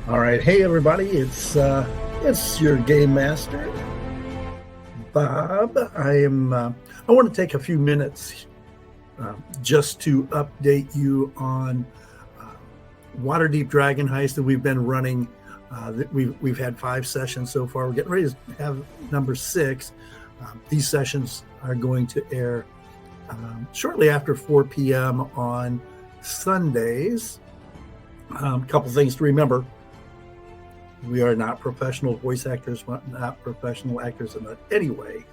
All right, hey everybody, it's your game master, Bob. I want to take a few minutes just to update you on uh, Waterdeep Dragon Heist that we've been running. We've had 5 sessions so far. We're getting ready to have number 6. These sessions are going to air shortly after 4 p.m. on Sundays. A couple things to remember. We are not professional voice actors, not professional actors in any way.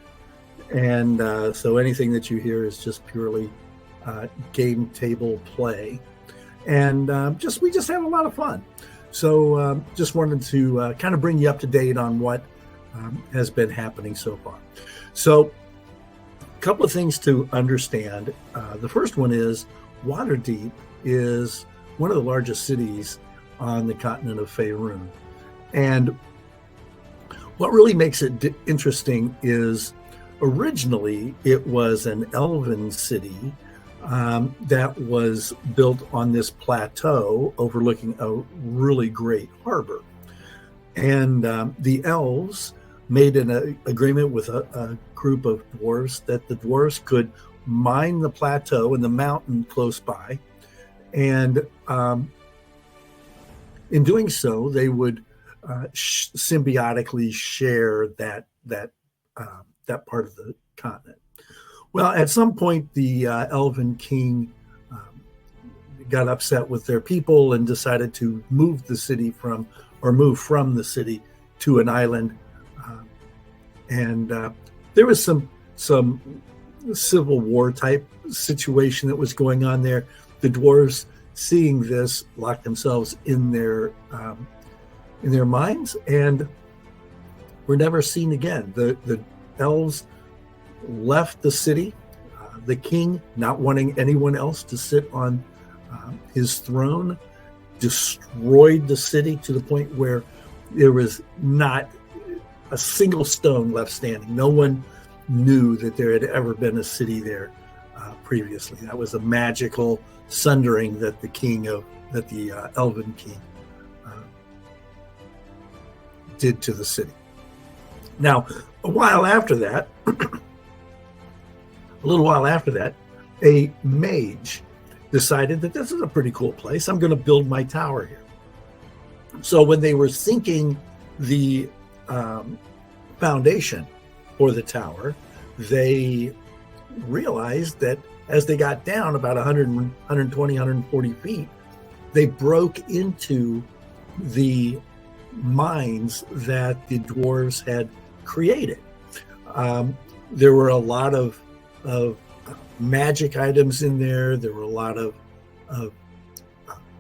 And so anything that you hear is just purely game table play. And we just have a lot of fun. So just wanted to kind of bring you up to date on what has been happening so far. So a couple of things to understand. The first one is Waterdeep is one of the largest cities on the continent of Faerun. And what really makes it interesting is originally it was an elven city that was built on this plateau overlooking a really great harbor. And the elves made an agreement with a group of dwarves that the dwarves could mine the plateau and the mountain close by. And in doing so, they would symbiotically share that part of the continent. Well, at some point, the Elven King got upset with their people and decided to move from the city to an island, and there was some civil war type situation that was going on there. The dwarves, seeing this, locked themselves in their minds and were never seen again. The elves left the city. The king, not wanting anyone else to sit on his throne, destroyed the city to the point where there was not a single stone left standing. No one knew that there had ever been a city there previously. That was a magical sundering that the Elven King did to the city. Now, a little while after that, a mage decided that this is a pretty cool place. I'm going to build my tower here. So when they were sinking the foundation for the tower, they realized that as they got down about 100, 120, 140 feet, they broke into the mines that the dwarves had created. There were a lot of magic items in there. There were a lot of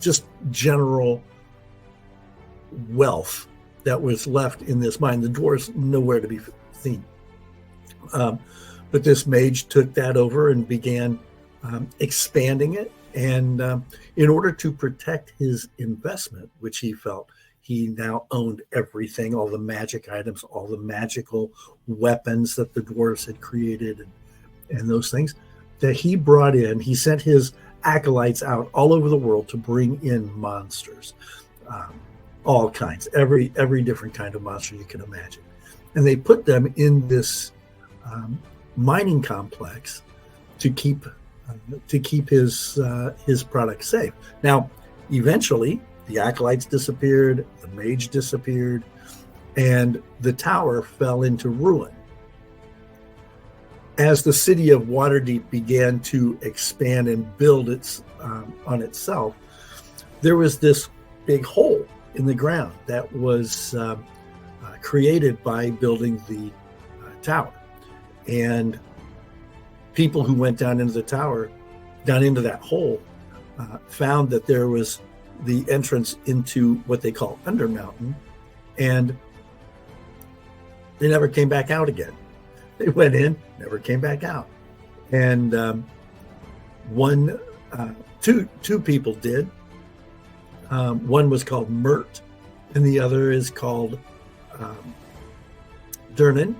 just general wealth that was left in this mine. The dwarves nowhere to be seen. But this mage took that over and began expanding it. And in order to protect his investment, which he felt he now owned everything, all the magic items, all the magical weapons that the dwarves had created and those things that he brought in. He sent his acolytes out all over the world to bring in monsters, all kinds, every different kind of monster you can imagine. And they put them in this mining complex to keep his product safe. Now, eventually, the acolytes disappeared, the mage disappeared, and the tower fell into ruin. As the city of Waterdeep began to expand and build on itself, there was this big hole in the ground that was created by building the tower. And people who went down into the tower, down into that hole, found that there was the entrance into what they call Undermountain, and they never came back out again. They went in, never came back out. And two people did. One was called Mert, and the other is called Durnan.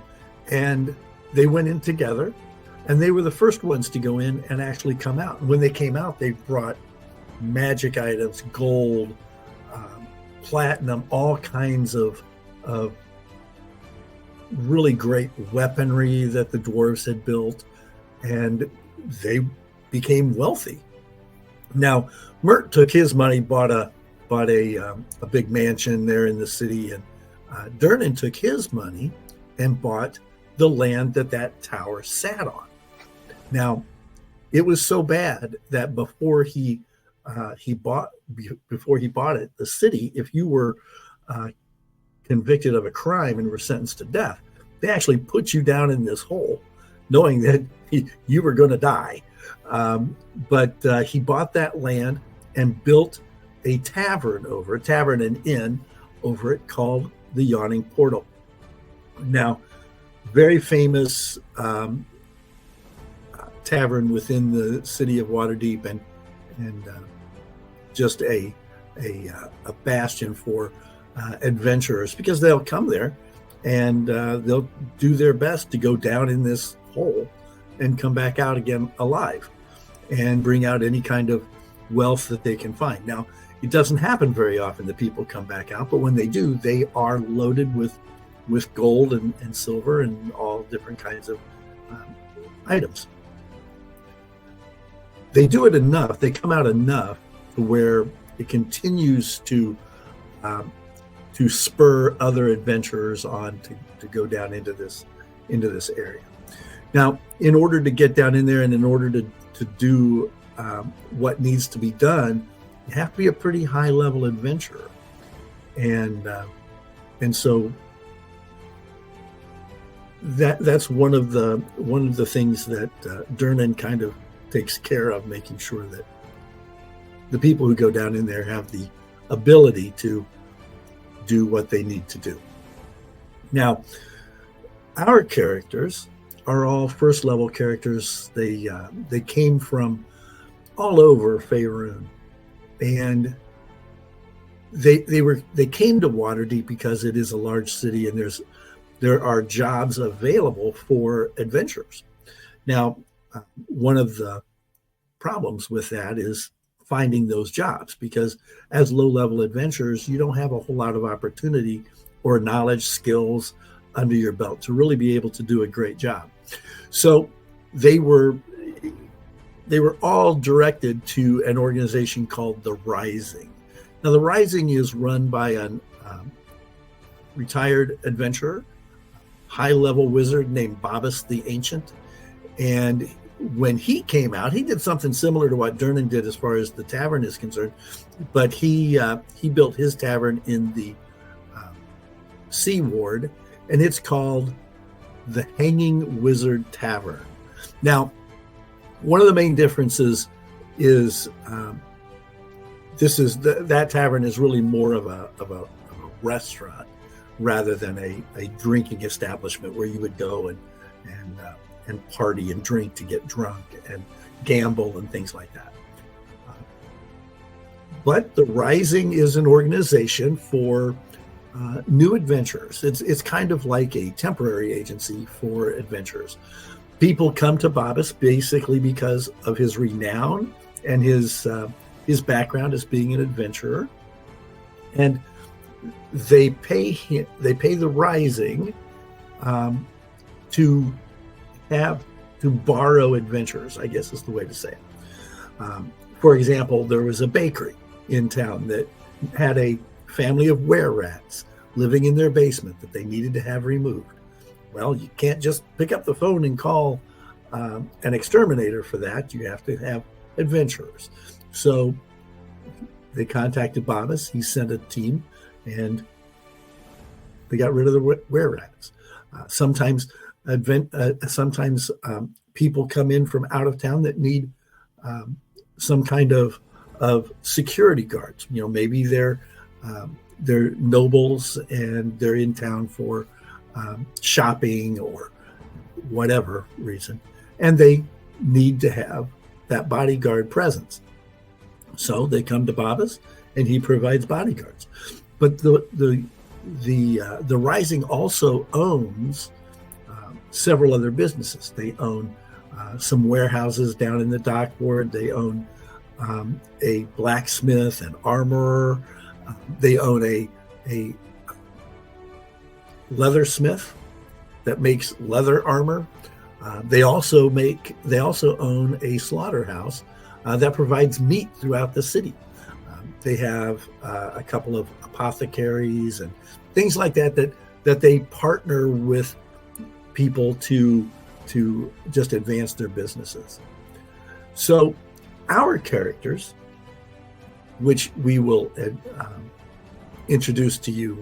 And they went in together, and they were the first ones to go in and actually come out. And when they came out, they brought magic items, gold, platinum, all kinds of really great weaponry that the dwarves had built, and they became wealthy. Now, Mert took his money, bought a big mansion there in the city, and Durnan took his money and bought the land that tower sat on. Now, it was so bad that before he bought it, the city, if you were convicted of a crime and were sentenced to death, they actually put you down in this hole, knowing that you were going to die. But he bought that land and built a tavern and inn over it called the Yawning Portal. Now, very famous tavern within the city of Waterdeep, and just a bastion for adventurers, because they'll come there and they'll do their best to go down in this hole and come back out again alive and bring out any kind of wealth that they can find. Now, it doesn't happen very often that people come back out, but when they do, they are loaded with gold and silver and all different kinds of items. They do it enough, they come out enough to where it continues to spur other adventurers on to go down into this area. Now, in order to get down in there and in order to do what needs to be done, you have to be a pretty high level adventurer, and so that's one of the things that Durnan kind of takes care of, making sure that the people who go down in there have the ability to do what they need to do. Now, our characters are all first level characters. They came from all over Faerun, and they came to Waterdeep because it is a large city and there are jobs available for adventurers. Now, one of the problems with that is finding those jobs, because as low-level adventurers, you don't have a whole lot of opportunity or knowledge, skills under your belt to really be able to do a great job. So they were all directed to an organization called the Rising. Now, the Rising is run by an retired adventurer, high-level wizard named Babas the Ancient. And when he came out, he did something similar to what Durnan did as far as the tavern is concerned, but he built his tavern in the Sea Ward, and it's called the Hanging Wizard Tavern. Now, one of the main differences is that tavern is really more of a restaurant rather than a drinking establishment where you would go and party and drink to get drunk and gamble and things like that. But the Rising is an organization for new adventurers. It's kind of like a temporary agency for adventurers. People come to Babas basically because of his renown and his background as being an adventurer, and they pay the Rising to borrow adventurers, I guess is the way to say it. For example, there was a bakery in town that had a family of were-rats living in their basement that they needed to have removed. Well, you can't just pick up the phone and call an exterminator for that. You have to have adventurers. So they contacted Babas. He sent a team, and they got rid of the were-rats. Sometimes people come in from out of town that need some kind of security guards. You know, maybe they're nobles and they're in town for shopping or whatever reason, and they need to have that bodyguard presence. So they come to Babas, and he provides bodyguards. But the Rising also owns several other businesses. They own some warehouses down in the dock ward. They own a blacksmith, an armorer, They own a leathersmith that makes leather armor. They also own a slaughterhouse that provides meat throughout the city. They have a couple of apothecaries and things like that they partner with people to just advance their businesses. So our characters, which we will introduce to you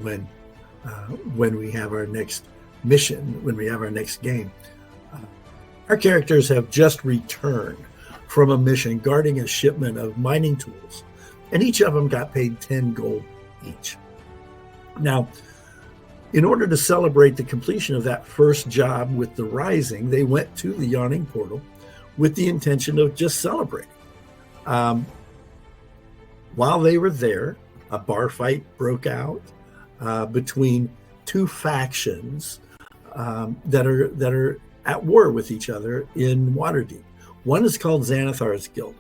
when we have our next mission, when we have our next game. Our characters have just returned from a mission guarding a shipment of mining tools, and each of them got paid 10 gold each. Now, in order to celebrate the completion of that first job with the Rising, they went to the Yawning Portal with the intention of just celebrating. While they were there, a bar fight broke out between two factions that are at war with each other in Waterdeep. One is called Xanathar's Guild.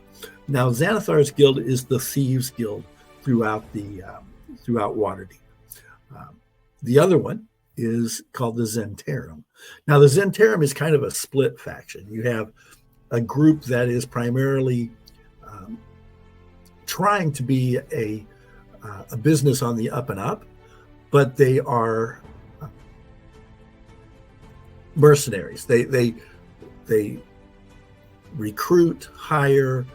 Now, Xanathar's Guild is the thieves' guild throughout Waterdeep. The other one is called the Zentarum. Now, the Zentarum is kind of a split faction. You have a group that is primarily trying to be a business on the up and up, but they are mercenaries. They recruit, hire,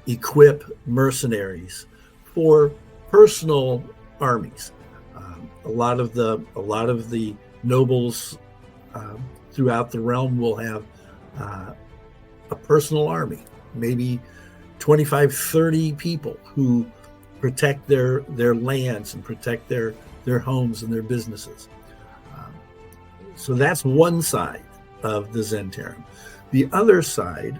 equip mercenaries for personal armies. A lot of the nobles throughout the realm will have a personal army, maybe 25, 30 people who protect their lands and protect their homes and their businesses. So that's one side of the Zentarum. The other side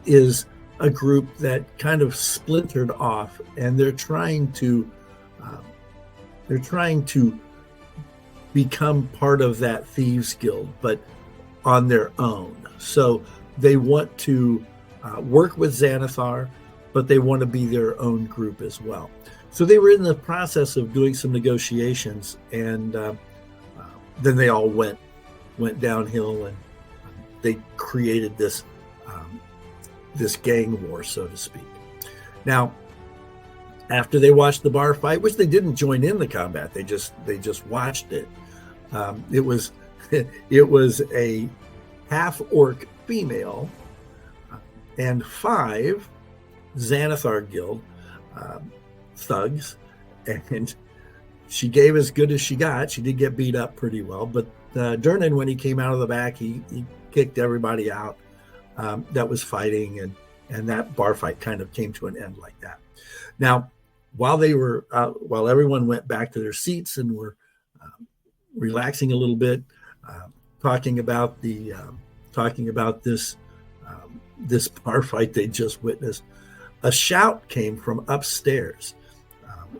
is a group that kind of splintered off, and they're trying to become part of that thieves guild, but on their own. So they want to work with Xanathar, but they want to be their own group as well. So they were in the process of doing some negotiations, and then they all went downhill, and they created this gang war, so to speak. Now, after they watched the bar fight, which they didn't join in the combat, they just watched it. It was a half-orc female and 5 Xanathar Guild thugs, and she gave as good as she got. She did get beat up pretty well, but Durnan, when he came out of the back, he kicked everybody out that was fighting, and that bar fight kind of came to an end like that. Now, while everyone went back to their seats and were relaxing a little bit, talking about this bar fight they just witnessed, a shout came from upstairs.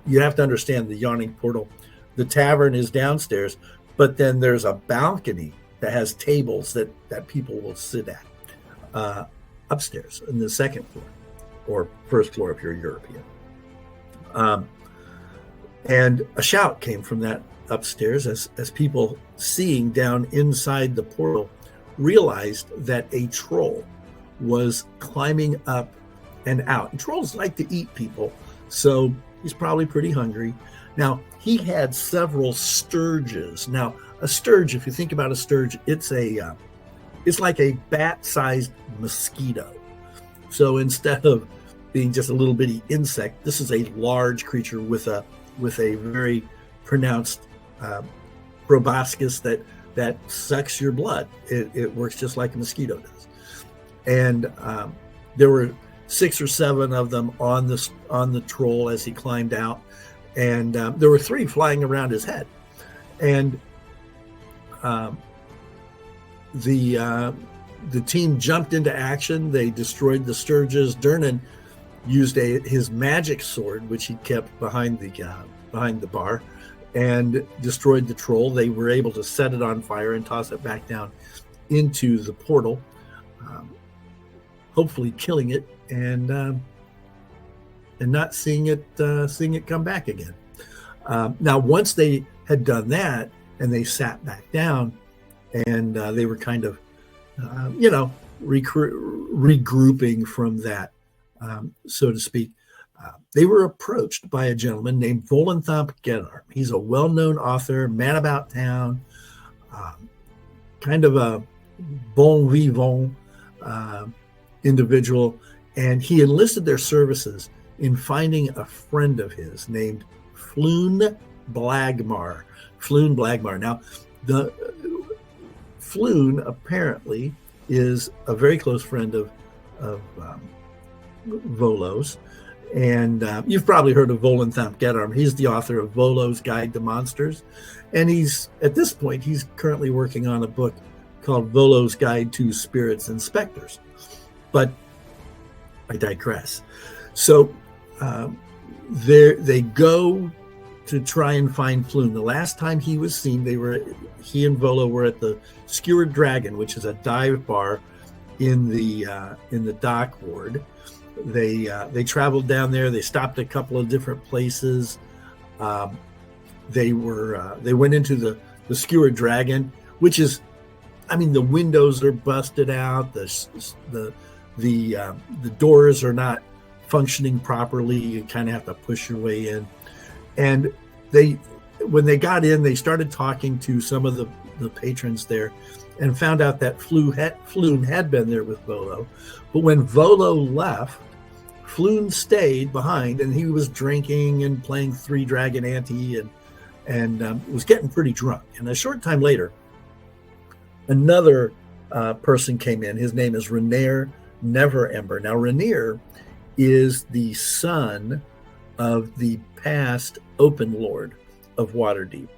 You have to understand the Yawning Portal. The tavern is downstairs, but then there's a balcony that has tables that people will sit at upstairs in the second floor, or first floor if you're European. And a shout came from that upstairs as people seeing down inside the portal realized that a troll was climbing up and out. And trolls like to eat people, so he's probably pretty hungry. Now, he had several sturges. Now, a sturge, if you think about a sturge, it's like a bat-sized mosquito. So instead of being just a little bitty insect, this is a large creature with a very pronounced proboscis that sucks your blood. It works just like a mosquito does. And there were 6 or 7 of them on the troll as he climbed out, and there were 3 flying around his head. And the team jumped into action. They destroyed the sturges. Durnan used his magic sword, which he kept behind the bar, and destroyed the troll. They were able to set it on fire and toss it back down into the portal, hopefully killing it. And and not seeing it come back again. Now, once they had done that and they sat back down and they were kind of, regrouping from that, so to speak, they were approached by a gentleman named Volenthomp Gedarm. He's a well-known author, man about town, kind of a bon vivant individual, and he enlisted their services in finding a friend of his named Floon Blagmar. Floon Blagmar. Now, the Floon apparently is a very close friend of Volo's, and you've probably heard of Volenthomp Gedarm. He's the author of Volo's Guide to Monsters, and he's currently working on a book called Volo's Guide to Spirits and Specters. But I digress. So they go to try and find Floon. The last time he was seen, he and Volo were at the Skewered Dragon, which is a dive bar in the dock ward. They traveled down there. They stopped at a couple of different places. They went into the Skewered Dragon, which is, I mean, the windows are busted out. The doors are not functioning properly. You kind of have to push your way in. And when they got in, they started talking to some of the patrons there and found out that Floon had been there with Volo. But when Volo left, Floon stayed behind, and he was drinking and playing Three Dragon Ante and was getting pretty drunk. And a short time later, another person came in. His name is Rainier Neverember. Now, Rainier is the son of the past Open Lord of Waterdeep.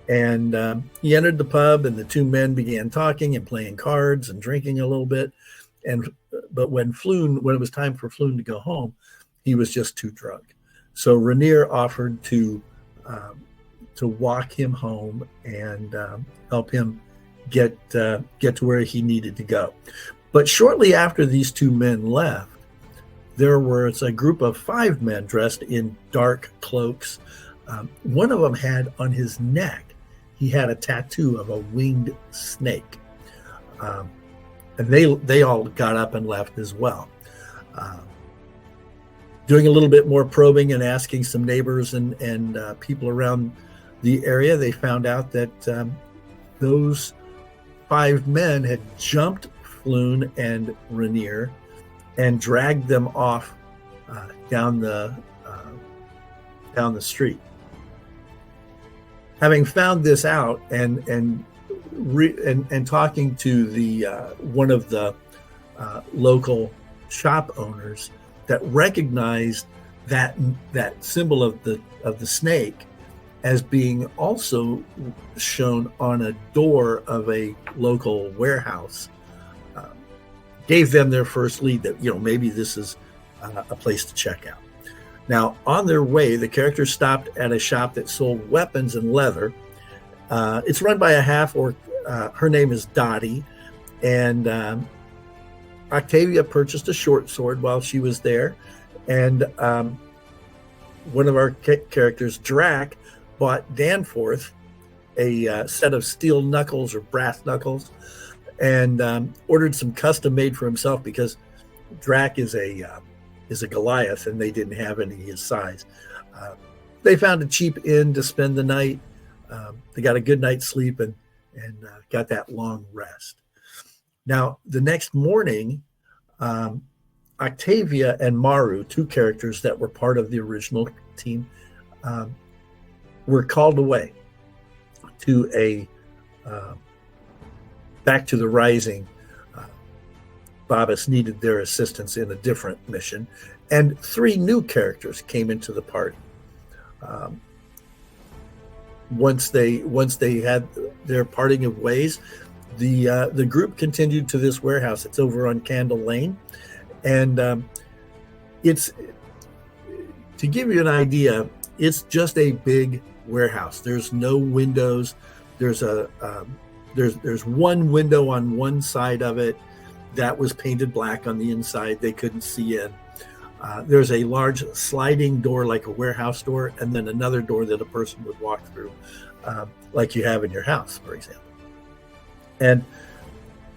And he entered the pub, and the two men began talking and playing cards and drinking a little bit. But when it was time for Floon to go home, he was just too drunk. So Rainier offered to walk him home and help him get to where he needed to go. But shortly after these two men left, there was a group of 5 men dressed in dark cloaks. One of them had on his neck, he had a tattoo of a winged snake. And they all got up and left as well. Doing a little bit more probing and asking some neighbors and people around the area, they found out that those 5 men had jumped Floon and Rainier and dragged them off down the street. Having found this out and talking to the one of the local shop owners that recognized that symbol of the snake as being also shown on a door of a local warehouse, gave them their first lead that maybe this is a place to check out. Now, on their way, the characters stopped at a shop that sold weapons and leather. It's run by a half-orc. Her name is Dottie, and Octavia purchased a short sword while she was there, and one of our characters, Drac, bought Danforth a set of steel knuckles or brass knuckles, and ordered some custom made for himself because Drac is a Goliath, and they didn't have any his size. They found a cheap inn to spend the night. They got a good night's sleep and got that long rest. Now, the next morning, Octavia and Maru, 2 characters that were part of the original team, were called away to back to the Rising. Babas needed their assistance in a different mission, and 3 new characters came into the party. Once they had their parting of ways, the group continued to this warehouse. It's over on Candle Lane, and it's, to give you an idea, it's just a big warehouse. There's no windows. There's one window on one side of it that was painted black on the inside. They couldn't see in. There's a large sliding door like a warehouse door, and then another door that a person would walk through, like you have in your house, for example. And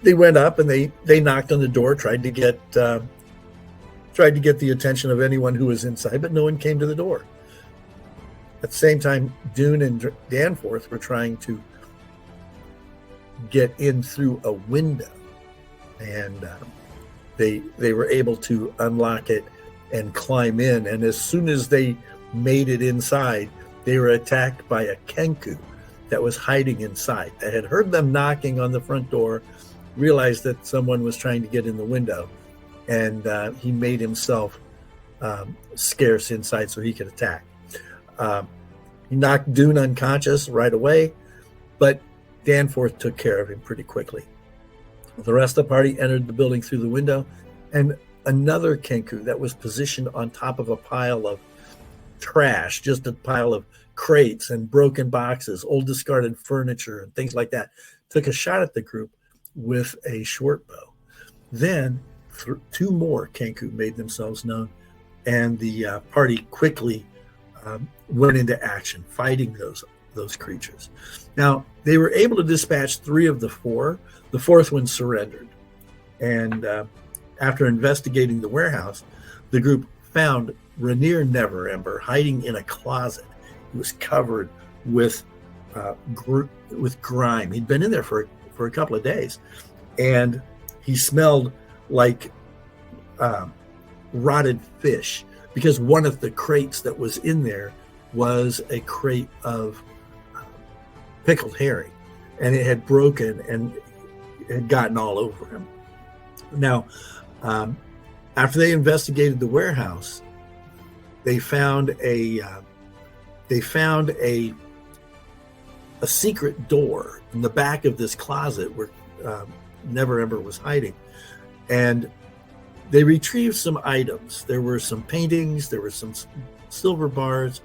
they went up and they knocked on the door, tried to get the attention of anyone who was inside, but no one came to the door. At the same time, Dune and Danforth were trying to get in through a window, and they were able to unlock it and climb in. And as soon as they made it inside, they were attacked by a Kenku that was hiding inside, that had heard them knocking on the front door, realized that someone was trying to get in the window, and he made himself scarce inside so he could attack. He knocked Dune unconscious right away, but Danforth took care of him pretty quickly. The rest of the party entered the building through the window, and another Kenku that was positioned on top of a pile of trash, just a pile of crates and broken boxes, old discarded furniture and things like that, took a shot at the group with a short bow. Then two more Kenku made themselves known, and the party quickly went into action, fighting those creatures. Now, they were able to dispatch 3 of the 4. The 4th one surrendered. And after investigating the warehouse, the group found Rainier Neverember hiding in a closet. He was covered with grime. He'd been in there for a couple of days, and he smelled like rotted fish, because one of the crates that was in there was a crate of pickled herring, and it had broken and had gotten all over him. Now, after they investigated the warehouse, they found a secret door in the back of this closet where Neverember was hiding, and they retrieved some items. There were some paintings, there were some silver bars,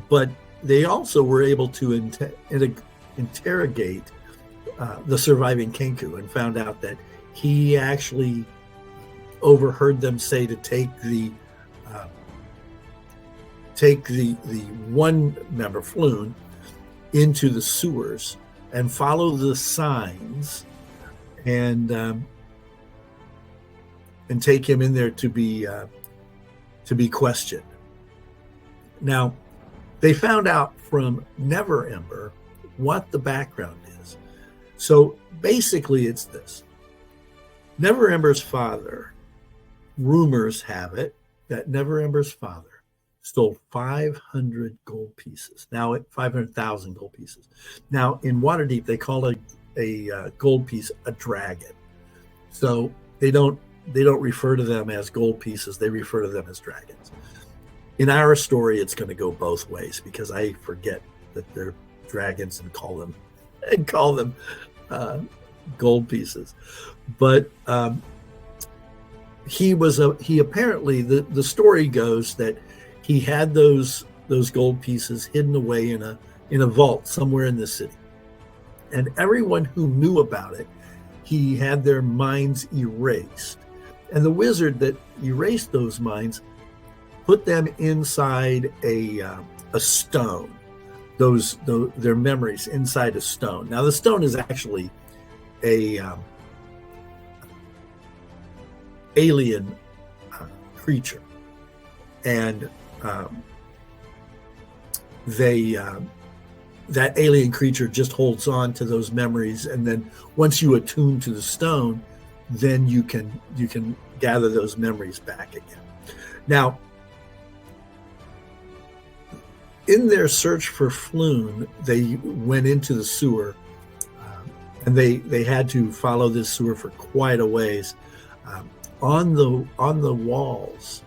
but they also were able to interrogate the surviving Kenku, and found out that he actually overheard them say to take the one member, Floon, into the sewers and follow the signs, and take him in there to be questioned. Now, they found out from Neverember what the background is. So basically, it's this: Neverember's father, rumors have it that Neverember's father stole 500 gold pieces. Now, 500,000 gold pieces. Now, in Waterdeep, they call a gold piece a dragon. So they don't refer to them as gold pieces. They refer to them as dragons. In our story, it's going to go both ways, because I forget that they're dragons and call them gold pieces. But he apparently, the story goes that he had those gold pieces hidden away in a vault somewhere in the city, and everyone who knew about it, he had their minds erased. And the wizard that erased those minds put them inside a stone. Their memories inside a stone. Now, the stone is actually a alien creature, and that alien creature just holds on to those memories, and then once you attune to the stone, then you can gather those memories back again. Now, in their search for Floon, they went into the sewer, and they had to follow this sewer for quite a ways. On the walls,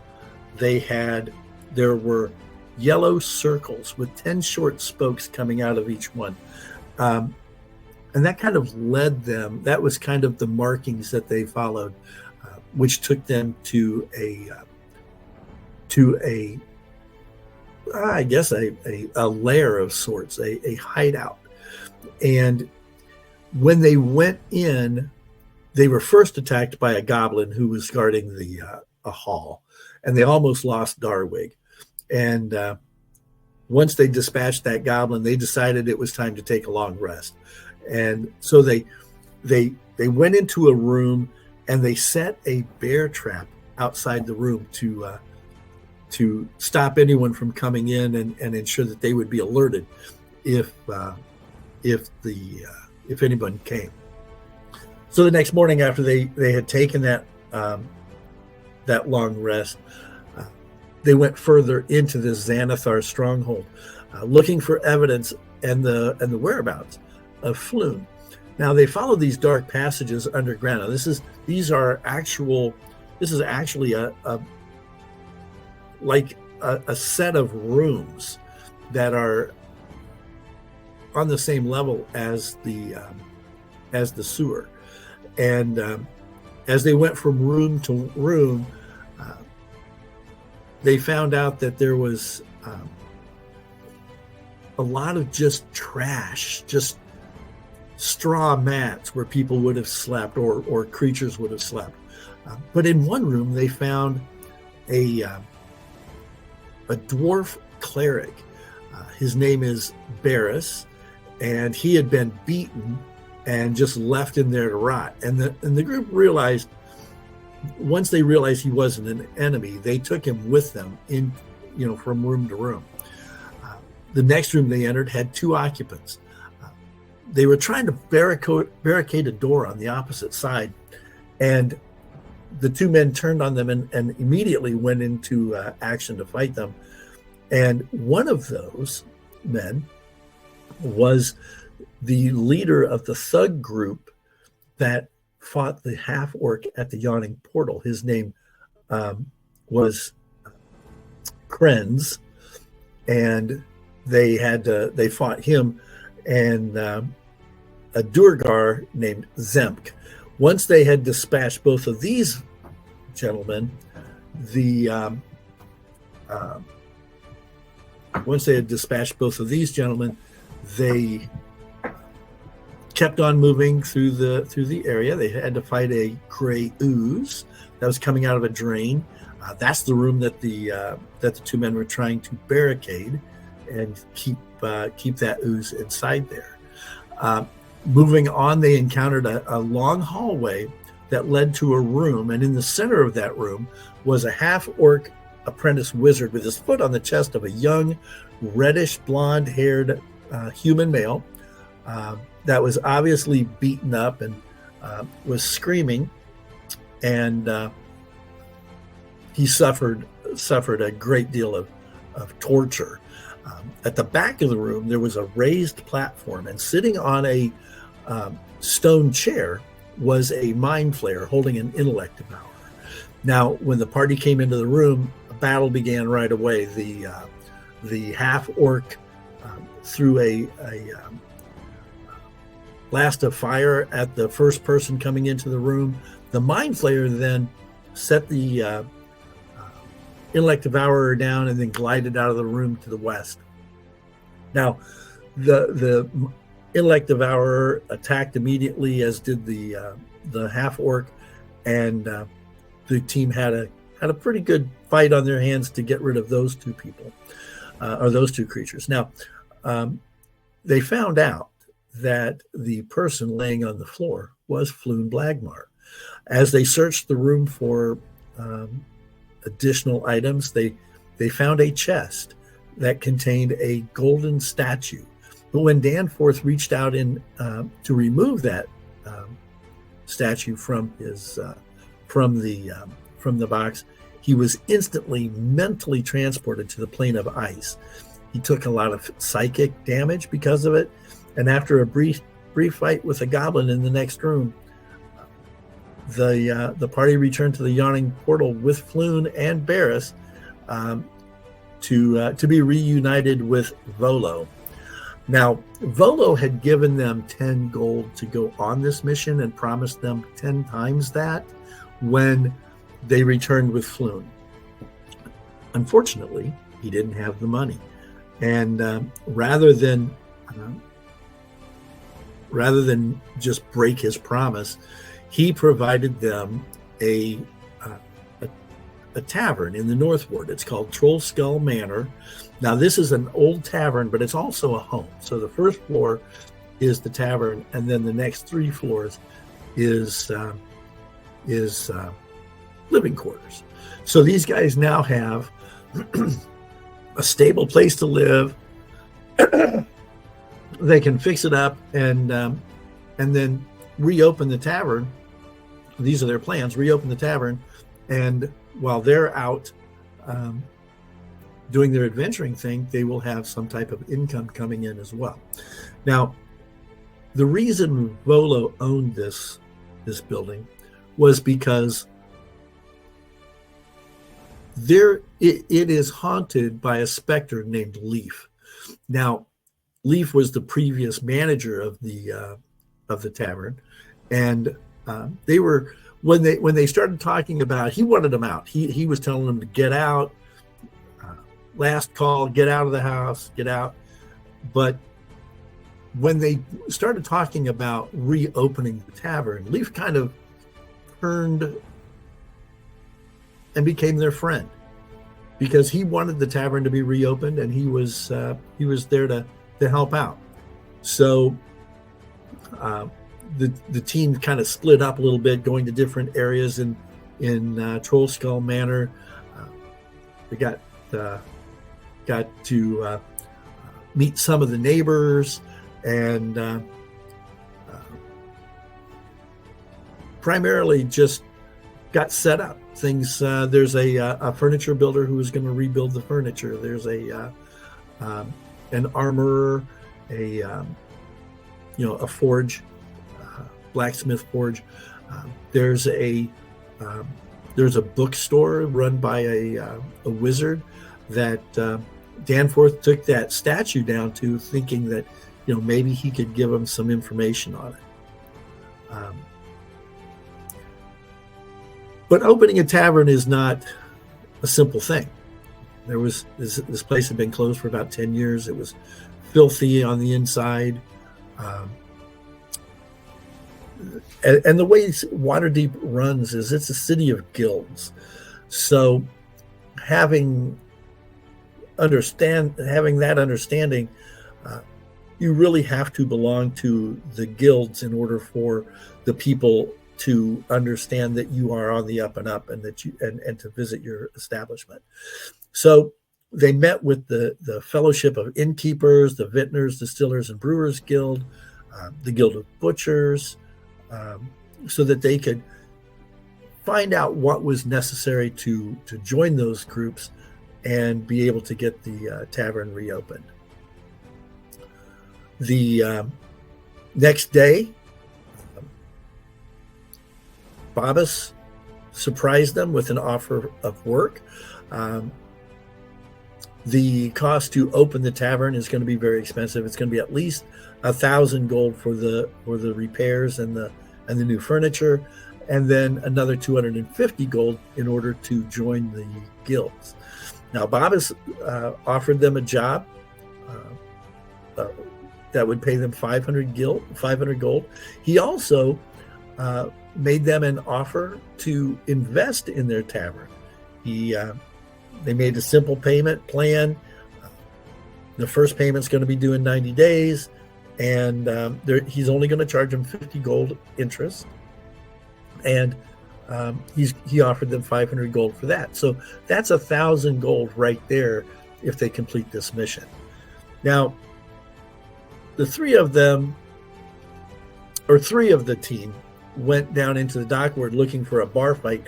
there were yellow circles with 10 short spokes coming out of each one. And that kind of led them, that was kind of the markings that they followed, which took them to a lair of sorts, a hideout. And when they went in, they were first attacked by a goblin who was guarding the a hall, and they almost lost Darwig. And once they dispatched that goblin, they decided it was time to take a long rest. And so they went into a room and they set a bear trap outside the room to stop anyone from coming in and ensure that they would be alerted if anyone came. So the next morning, after they had taken that long rest, they went further into the Xanathar stronghold, looking for evidence and the whereabouts of Floon. Now they followed these dark passages underground. Now this is actually a set of rooms that are on the same level as the sewer. And as they went from room to room, they found out that there was a lot of just trash, just straw mats where people would have slept or creatures would have slept. But in one room, they found a dwarf cleric. His name is Barris, and he had been beaten and just left in there to rot. And the group realized, once they realized he wasn't an enemy, they took him with them from room to room. The next room they entered had 2 occupants. They were trying to barricade a door on the opposite side, and the 2 men turned on them and immediately went into action to fight them. And one of those men was the leader of the thug group that fought the half-orc at the Yawning Portal. His name was Krenz, and they fought him and a Durgar named Zemk. Once they had dispatched both of these gentlemen, they kept on moving through the area. They had to fight a gray ooze that was coming out of a drain. That's the room that the 2 men were trying to barricade and keep that ooze inside there. Moving on, they encountered a long hallway that led to a room, and in the center of that room was a half-orc apprentice wizard with his foot on the chest of a young, reddish blonde-haired human male that was obviously beaten up and was screaming, and he suffered a great deal of torture. At the back of the room, there was a raised platform, and sitting on a stone chair was a mind flayer holding an intellect devourer. Now, when the party came into the room, a battle began right away. The half-orc threw a blast of fire at the first person coming into the room. The mind flayer then set the intellect devourer down and then glided out of the room to the west. Now, the intellect devourer attacked immediately, as did the half-orc, and the team had a pretty good fight on their hands to get rid of those 2 people, or those 2 creatures. Now, they found out that the person laying on the floor was Floon Blagmar. As they searched the room for additional items, they found a chest that contained a golden statue. But when Danforth reached out to remove that statue from the box, he was instantly mentally transported to the plane of ice. He took a lot of psychic damage because of it, and after a brief fight with a goblin in the next room, the party returned to the Yawning Portal with Floon and Barris to be reunited with Volo. Now, Volo had given them 10 gold to go on this mission and promised them 10 times that when they returned with Floon. Unfortunately, he didn't have the money, and rather than just break his promise, he provided them a, uh, a a tavern in the North Ward. It's called Troll Skull Manor. Now, this is an old tavern, but it's also a home. So the first floor is the tavern, and then the next 3 floors is living quarters. So these guys now have a stable place to live. They can fix it up and then reopen the tavern. These are their plans: reopen the tavern, and while they're out doing their adventuring thing, they will have some type of income coming in as well. Now, the reason Volo owned this building was because it is haunted by a specter named Leaf. Now, Leaf was the previous manager of the tavern, and they were when they started talking about, he wanted them out. He was telling them to get out. Last call, get out of the house, get out. But when they started talking about reopening the tavern, Leaf kind of turned and became their friend, because he wanted the tavern to be reopened, and he was there to help out. So the team kind of split up a little bit, going to different areas in Troll Skull Manor. They got to meet some of the neighbors, and primarily just got set up. Things there's a furniture builder who is going to rebuild the furniture. There's an armorer, a forge, blacksmith forge. There's a bookstore run by a wizard that Danforth took that statue down to, thinking that maybe he could give him some information on it. But opening a tavern is not a simple thing. There was this place had been closed for about 10 years. It was filthy on the inside. And the way Waterdeep runs is it's a city of guilds. So having that understanding, you really have to belong to the guilds in order for the people to understand that you are on the up and up, and that and to visit your establishment. So they met with the Fellowship of Innkeepers, the Vintners, Distillers, and Brewers Guild, the Guild of Butchers, so that they could find out what was necessary to join those groups and be able to get the tavern reopened. The next day, Bobbus surprised them with an offer of work. The cost to open the tavern is going to be very expensive. It's going to be at least 1,000 gold for the repairs and the new furniture, and then another 250 gold in order to join the guilds. Now, Bobbus offered them a job that would pay them 500 gold. He also made them an offer to invest in their tavern. They made a simple payment plan. The first payment's going to be due in 90 days, and he's only going to charge them 50 gold interest, and he offered them 500 gold for that. So that's 1,000 gold right there if they complete this mission. Now, the three of the team went down into the dockward looking for a bar fight,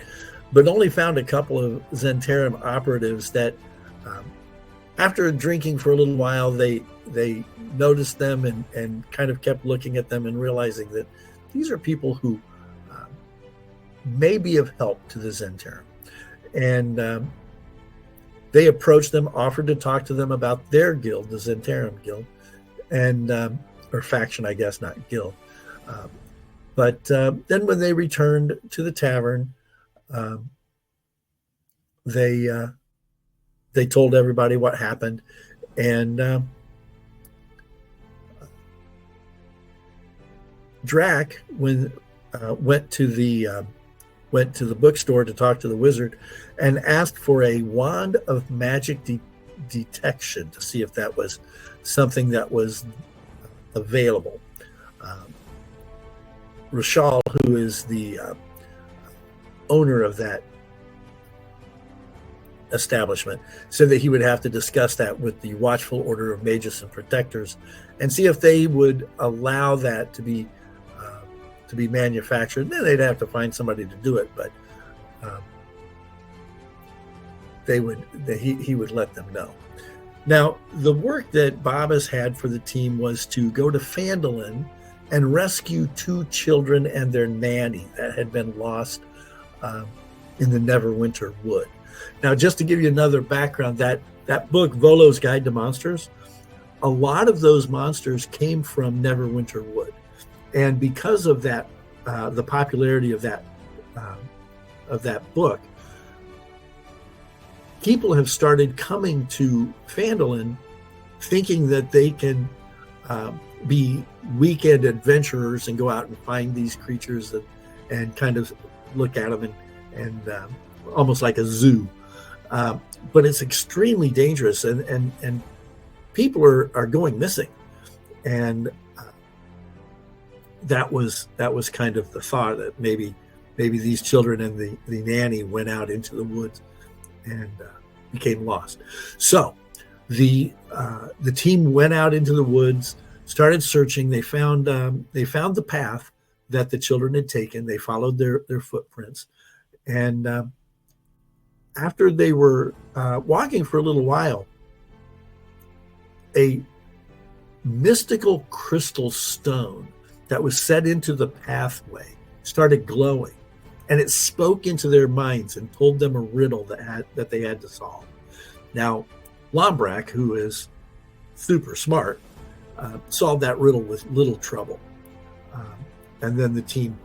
but only found a couple of Zhentarim operatives that, after drinking for a little while, they noticed them and kind of kept looking at them and realizing that these are people who may be of help to the Zhentarim. And they approached them, offered to talk to them about their guild, the Zhentarim Guild, and or faction, I guess, not guild. But then when they returned to the tavern, they told everybody what happened, and Drac, when went to the bookstore to talk to the wizard and asked for a wand of magic detection to see if that was something that was available. Rashal, who is the owner of that establishment, said that he would have to discuss that with the Watchful Order of Magus and Protectors and see if they would allow that to be manufactured. Then they'd have to find somebody to do it, but he would let them know. Now, the work that Bob has had for the team was to go to Phandalin and rescue 2 children and their nanny that had been lost in the Neverwinter Wood. Now, just to give you another background, that book, Volo's Guide to Monsters, a lot of those monsters came from Neverwinter Wood. And because of that, the popularity of that book, people have started coming to Phandalin thinking that they can be weekend adventurers and go out and find these creatures and kind of look at them and almost like a zoo. But it's extremely dangerous, and people are going missing. And that was kind of the thought that maybe these children and the nanny went out into the woods and became lost. So the team went out into the woods, started searching. They found the path that the children had taken. They followed their footprints, and after they were walking for a little while, a mystical crystal stone that was set into the pathway started glowing, and it spoke into their minds and told them a riddle that they had to solve. Now, Lombrak, who is super smart, solved that riddle with little trouble. And then the team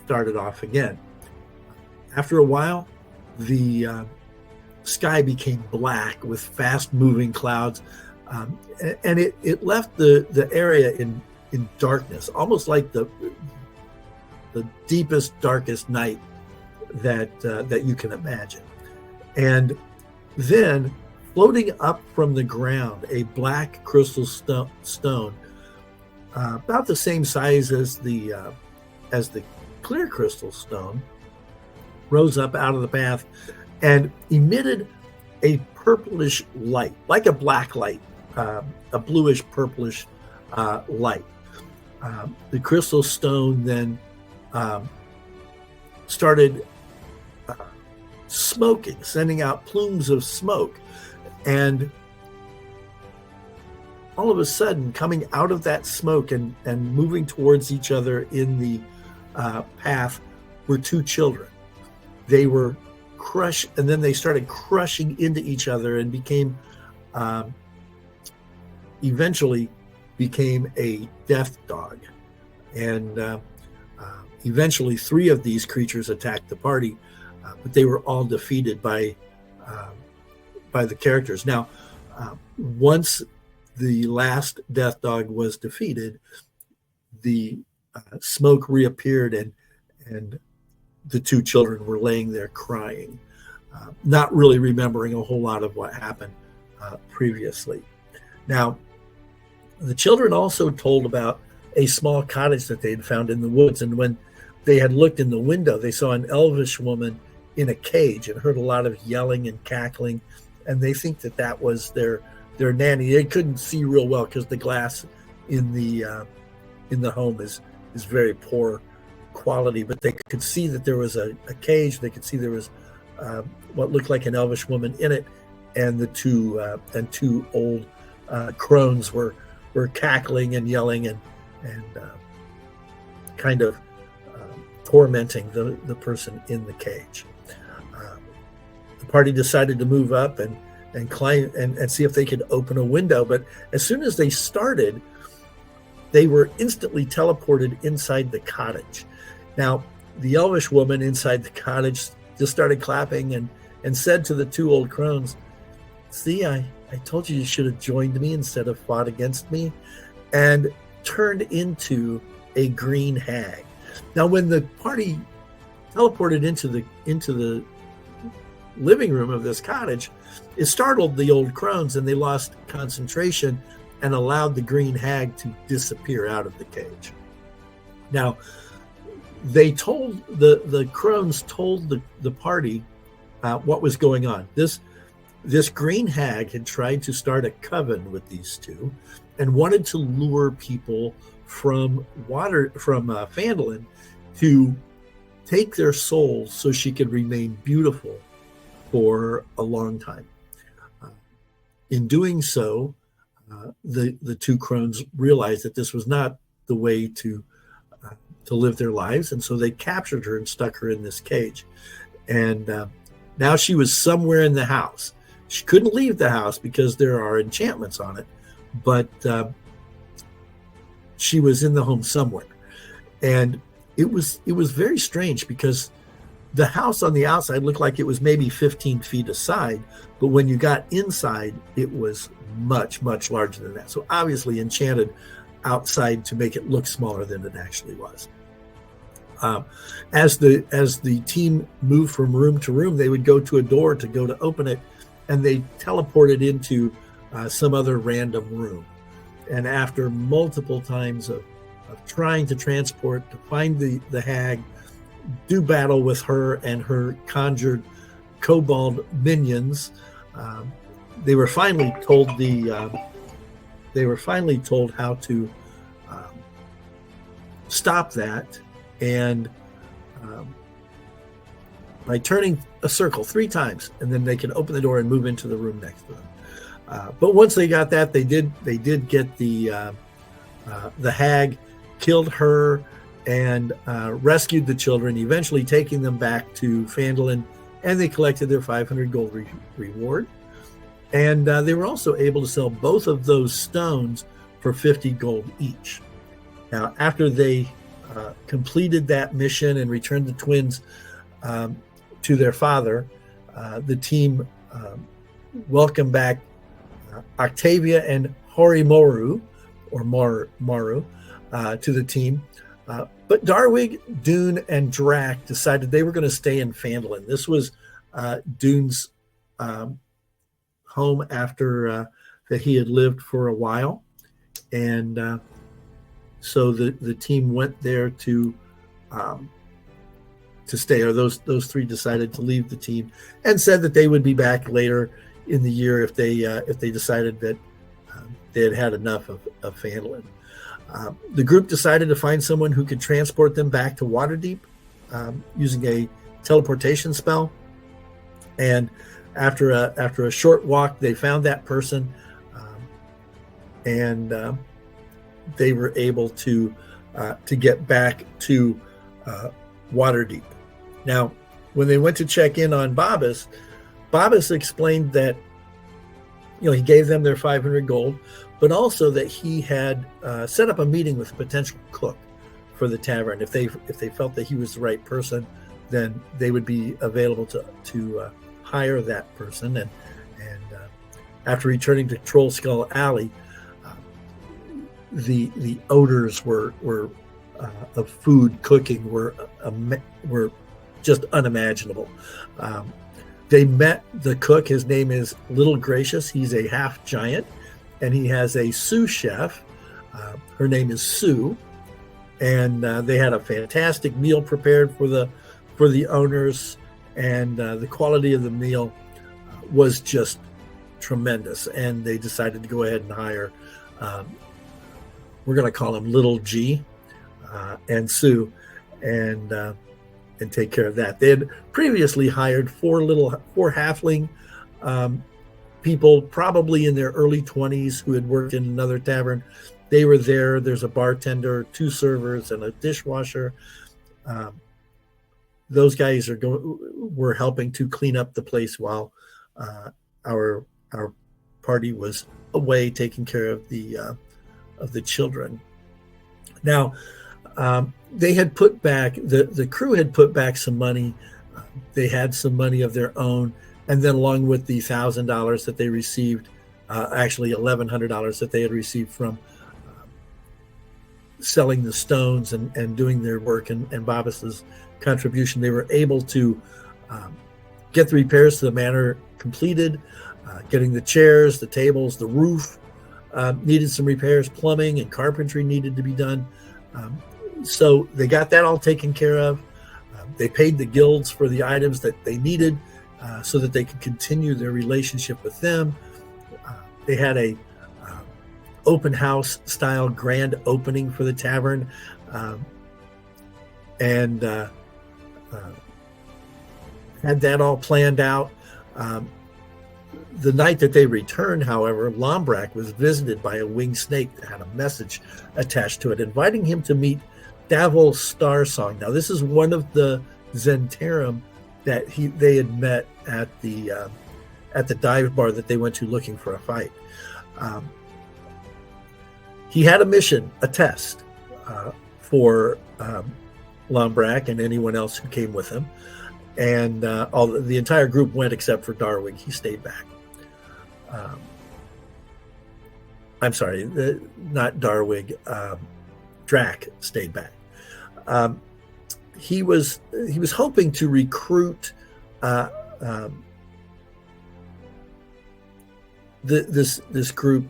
started off again. After a while, the sky became black with fast-moving clouds, and it left the area in darkness, almost like the deepest, darkest night that you can imagine. And then, floating up from the ground, a black crystal stone, about the same size as the clear crystal stone, rose up out of the path and emitted a purplish light, like a black light, a bluish purplish light. The crystal stone then started smoking, sending out plumes of smoke, and all of a sudden, coming out of that smoke and moving towards each other in the path were 2 children. They were crushed, and then they started crushing into each other and eventually became a death dog. And eventually 3 of these creatures attacked the party, but they were all defeated by the characters. Now, once the last death dog was defeated, the smoke reappeared, and the 2 children were laying there crying, not really remembering a whole lot of what happened previously. Now, the children also told about a small cottage that they had found in the woods, and when they had looked in the window, they saw an elvish woman in a cage and heard a lot of yelling and cackling, and they think that was their nanny. They couldn't see real well because the glass in the home is very poor quality, but they could see that there was a cage. They could see there was what looked like an elvish woman in it, and the two old crones were cackling and yelling and kind of tormenting the person in the cage. The party decided to move up and climb and see if they could open a window, but as soon as they started, they were instantly teleported inside the cottage. Now, the elvish woman inside the cottage just started clapping and said to the 2 old crones, "See, I told you should have joined me instead of fought against me," and turned into a green hag. Now, when the party teleported into the living room of this cottage, it startled the old crones, and they lost concentration and allowed the green hag to disappear out of the cage. Now, they told the crones told the party what was going on. This green hag had tried to start a coven with these two, and wanted to lure people from Phandalin to take their souls so she could remain beautiful for a long time. In doing so, the two crones realized that this was not the way to live their lives, and so they captured her and stuck her in this cage. And now she was somewhere in the house. She couldn't leave the house because there are enchantments on it, but she was in the home somewhere. And it was very strange, because the house on the outside looked like it was maybe 15 feet aside, but when you got inside, it was much, much larger than that. So obviously enchanted outside to make it look smaller than it actually was. As the team moved from room to room, they would go to a door to go to open it, and they teleported into some other random room. And after multiple times of trying to transport, to find the hag, do battle with her and her conjured kobold minions, they were finally told how to stop that, and by turning a circle 3 times, and then they could open the door and move into the room next to them. But once they got that, they did get the hag, killed her, and rescued the children, eventually taking them back to Phandalin, and they collected their 500 gold reward. And they were also able to sell both of those stones for 50 gold each. Now, after they completed that mission and returned the twins to their father, the team welcomed back Octavia and Horimoru, or Maru, to the team. But Darwig, Dune, and Drac decided they were going to stay in Phandalin. This was Dune's home after that he had lived for a while. And so the team went there to stay, or those 3 decided to leave the team, and said that they would be back later in the year if they decided that they had had enough of Phandalin. The group decided to find someone who could transport them back to Waterdeep using a teleportation spell. And after a short walk, they found that person, and they were able to get back to Waterdeep. Now, when they went to check in on Babas explained that he gave them their 500 gold, but also that he had set up a meeting with a potential cook for the tavern. If they felt that he was the right person, then they would be available to hire that person. And after returning to Troll Skull Alley, the odors were of food cooking were just unimaginable. They met the cook. His name is Little Gracious. He's a half giant, and he has a sous chef. Her name is Sue, and they had a fantastic meal prepared for the owners, and the quality of the meal was just tremendous. And they decided to go ahead and hire, we're going to call him Little G, and Sue, and take care of that. They had previously hired 4 halfling people, probably in their early 20s, who had worked in another tavern. They were there. There's a bartender, 2 servers, and a dishwasher. Those guys were helping to clean up the place while our party was away taking care of the children. Now, they had put back, the crew had put back some money. They had some money of their own, and then along with the $1,000 that they received, actually $1,100 that they had received from selling the stones and doing their work, and Babas's contribution, they were able to get the repairs to the manor completed, getting the chairs, the tables, the roof needed some repairs, plumbing and carpentry needed to be done. So they got that all taken care of. They paid the guilds for the items that they needed so that they could continue their relationship with them. They had a open house style grand opening for the tavern, and had that all planned out. The night that they returned, however, Lombrak was visited by a winged snake that had a message attached to it, inviting him to meet Davil Starsong. Now, this is one of the Zentarum that they had met at the dive bar that they went to looking for a fight. He had a mission, a test for Lombrak and anyone else who came with him. And the entire group went except for Darwig. He stayed back. I'm sorry, not Darwig. Drac stayed back. He was hoping to recruit this group,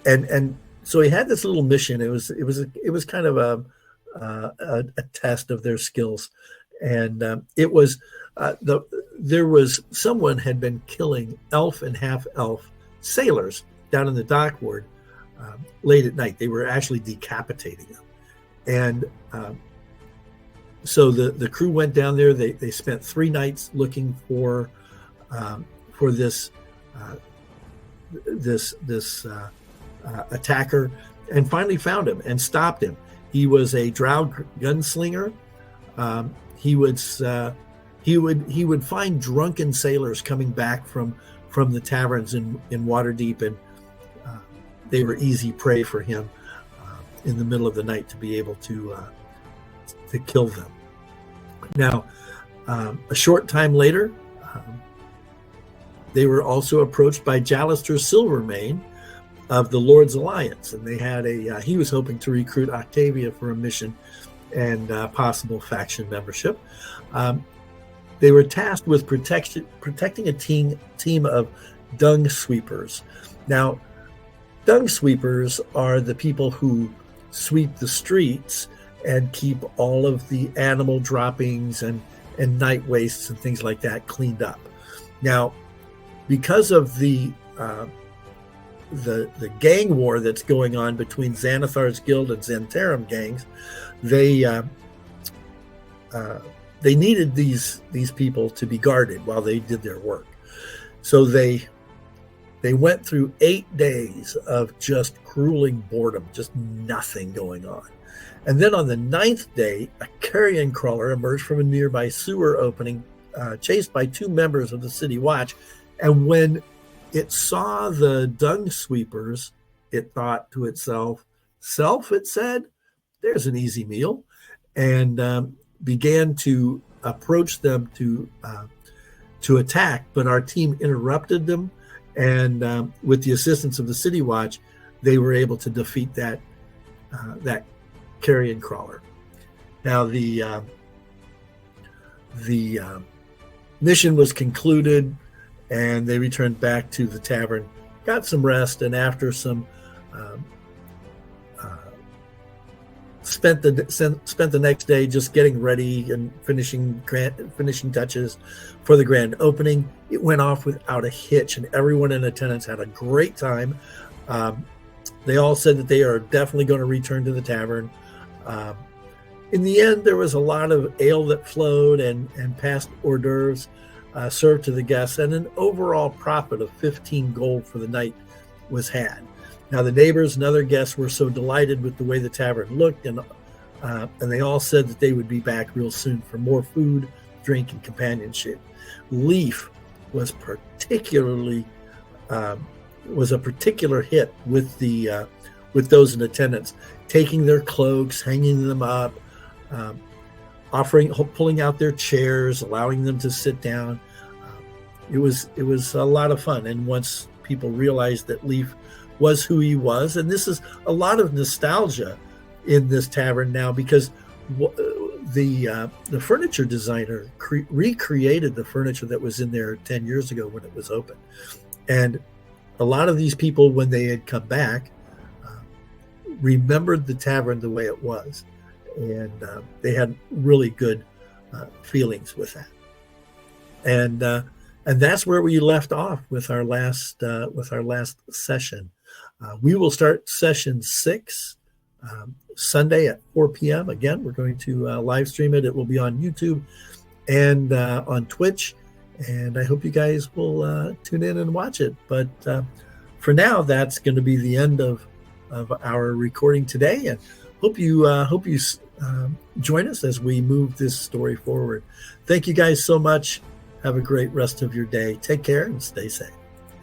and so he had this little mission. It was kind of a test of their skills. And there was someone had been killing elf and half elf sailors down in the dock ward late at night. They were actually decapitating them, and so the crew went down there. They spent 3 nights looking for this attacker, and finally found him and stopped him. He was a drow gunslinger. He would find drunken sailors coming back from the taverns in Waterdeep, and they were easy prey for him in the middle of the night to be able to kill them. Now, a short time later, they were also approached by Jalister Silvermane of the Lord's Alliance, and they had he was hoping to recruit Octavia for a mission and possible faction membership. They were tasked with protecting a team of dung sweepers. Now, dung sweepers are the people who sweep the streets and keep all of the animal droppings and night wastes and things like that cleaned up. Now, because of the gang war that's going on between Xanathar's guild and Zentarum gangs, they needed these people to be guarded while they did their work. So they went through 8 days of just grueling boredom, just nothing going on. And then on the 9th day, a carrion crawler emerged from a nearby sewer opening, chased by 2 members of the city watch. And when it saw the dung sweepers, it thought to itself, it said, there's an easy meal, and began to approach them to attack. But our team interrupted them, and with the assistance of the City Watch, they were able to defeat that carrion crawler. Now the mission was concluded, and they returned back to the tavern, got some rest, and after some spent the next day just getting ready and finishing touches for the grand opening. It went off without a hitch, and everyone in attendance had a great time. They all said that they are definitely going to return to the tavern. In the end, there was a lot of ale that flowed and past hors d'oeuvres served to the guests, and an overall profit of 15 gold for the night was had. Now, the neighbors and other guests were so delighted with the way the tavern looked, and they all said that they would be back real soon for more food, drink, and companionship. Leaf was a particular hit with those in attendance, taking their cloaks, hanging them up, pulling out their chairs, allowing them to sit down. It was a lot of fun, and once people realized that Leaf was who he was, and this is a lot of nostalgia in this tavern now, because the furniture designer recreated the furniture that was in there 10 years ago when it was open. And a lot of these people, when they had come back, remembered the tavern the way it was, and they had really good feelings with that. And that's where we left off with our last session. We will start session 6 Sunday at 4 p.m. Again, we're going to live stream it. It will be on YouTube and on Twitch, and I hope you guys will tune in and watch it. But for now, that's going to be the end of our recording today, and hope you join us as we move this story forward. Thank you guys so much. Have a great rest of your day. Take care and stay safe.